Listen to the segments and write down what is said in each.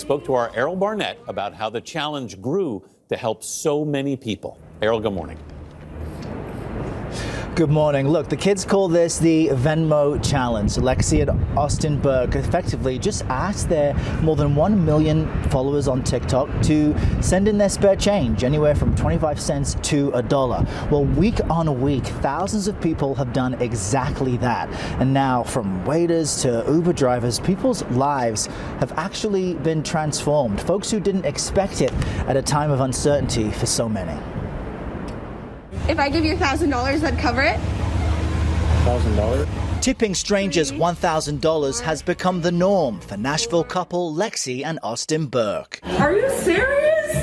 Spoke to our Errol Barnett about how the challenge grew to help so many people. Errol, good morning. Good morning. Look, the kids call this the Venmo Challenge. Lexy and Austin Burke effectively just asked their more than 1 million followers on TikTok to send in their spare change, anywhere from 25 cents to $1. Well, week on week, thousands of people have done exactly that. And now, from waiters to Uber drivers, people's lives have actually been transformed. Folks who didn't expect it at a time of uncertainty for so many. If I give you $1,000, that'd cover it? $1,000? Tipping strangers $1,000 has become the norm for Nashville couple Lexy and Austin Burke. Are you serious?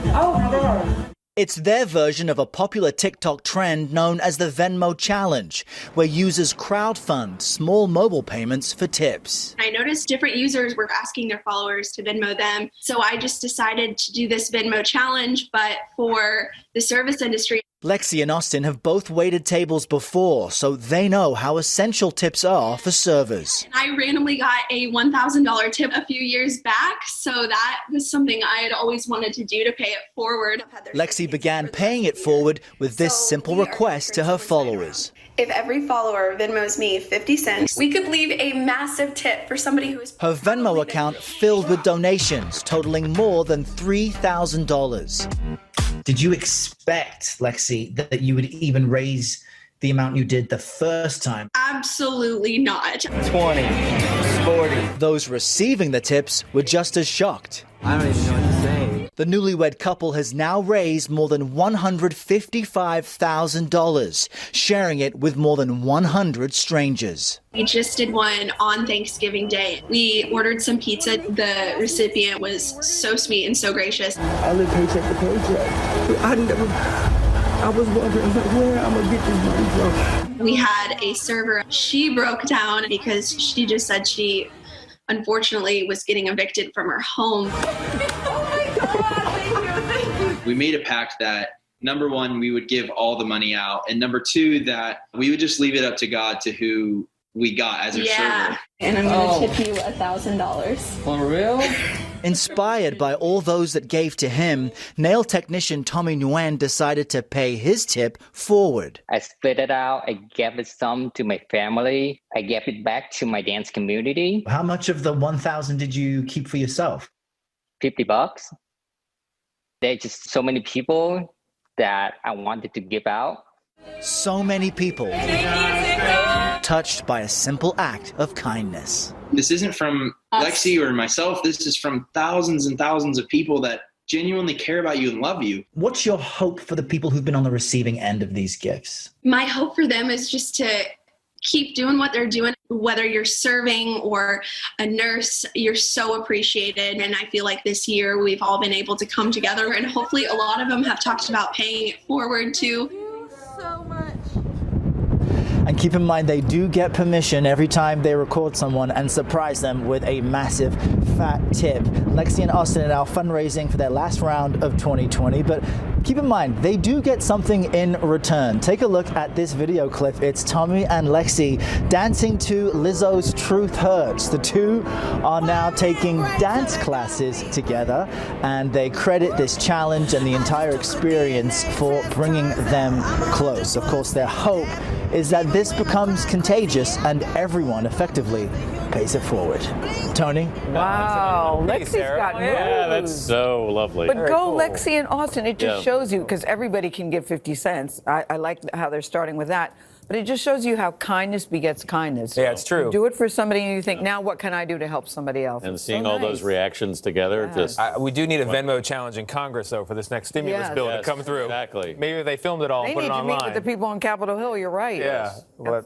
Oh my God. It's their version of a popular TikTok trend known as the Venmo Challenge, where users crowdfund small mobile payments for tips. I noticed different users were asking their followers to Venmo them, so I just decided to do this Venmo Challenge, but for the service industry. Lexy and Austin have both waited tables before, so they know how essential tips are for servers. I randomly got a $1,000 tip a few years back, so that was something I had always wanted to do to pay it forward. Lexy began paying it forward with this simple request to her followers. If every follower Venmos me 50 cents, we could leave a massive tip for somebody who is... Her Venmo account filled with donations totaling more than $3,000. Did you expect, Lexy, that you would even raise the amount you did the first time? Absolutely not. 20, 40. Those receiving the tips were just as shocked. I don't even know what to say. The newlywed couple has now raised more than $155,000, sharing it with more than 100 strangers. We just did one on Thanksgiving Day. We ordered some pizza. The recipient was so sweet and so gracious. I live paycheck to paycheck. I was wondering where I'm gonna get this money from. We had a server. She broke down because she just said she unfortunately was getting evicted from her home. Oh my God, thank you. We made a pact that, number one, we would give all the money out, and number two, that we would just leave it up to God to who we got as our server. And I'm gonna tip you $1,000. For real? Inspired by all those that gave to him, nail technician Tommy Nguyen decided to pay his tip forward. I split it out. I gave it some to my family. I gave it back to my dance community. How much of the $1,000 did you keep for yourself? $50. There's just so many people that I wanted to give out. So many people touched by a simple act of kindness. This isn't from Lexy or myself. This is from thousands and thousands of people that genuinely care about you and love you. What's your hope for the people who've been on the receiving end of these gifts? My hope for them is just to keep doing what they're doing. Whether you're serving or a nurse, you're so appreciated. And I feel like this year we've all been able to come together, and hopefully a lot of them have talked about paying it forward too. And keep in mind, they do get permission every time they record someone and surprise them with a massive fat tip. Lexy and Austin are now fundraising for their last round of 2020, but keep in mind, they do get something in return. Take a look at this video clip. It's Tommy and Lexy dancing to Lizzo's Truth Hurts. The two are now taking dance classes together, and they credit this challenge and the entire experience for bringing them close. Of course, their hope is that this becomes contagious and everyone effectively pays it forward. Tony? Wow, Lexy's got moves. Yeah, that's so lovely. But go Lexy and Austin. It just shows you, because everybody can give 50 cents. I like how they're starting with that. But it just shows you how kindness begets kindness. Yeah, it's true. You do it for somebody and you think, now what can I do to help somebody else? And seeing all those reactions together, just... we do need a Venmo challenge in Congress, though, for this next stimulus bill to come through. Exactly. Maybe they filmed it all and put it online. They need to meet with the people on Capitol Hill, you're right. Yeah. Yes.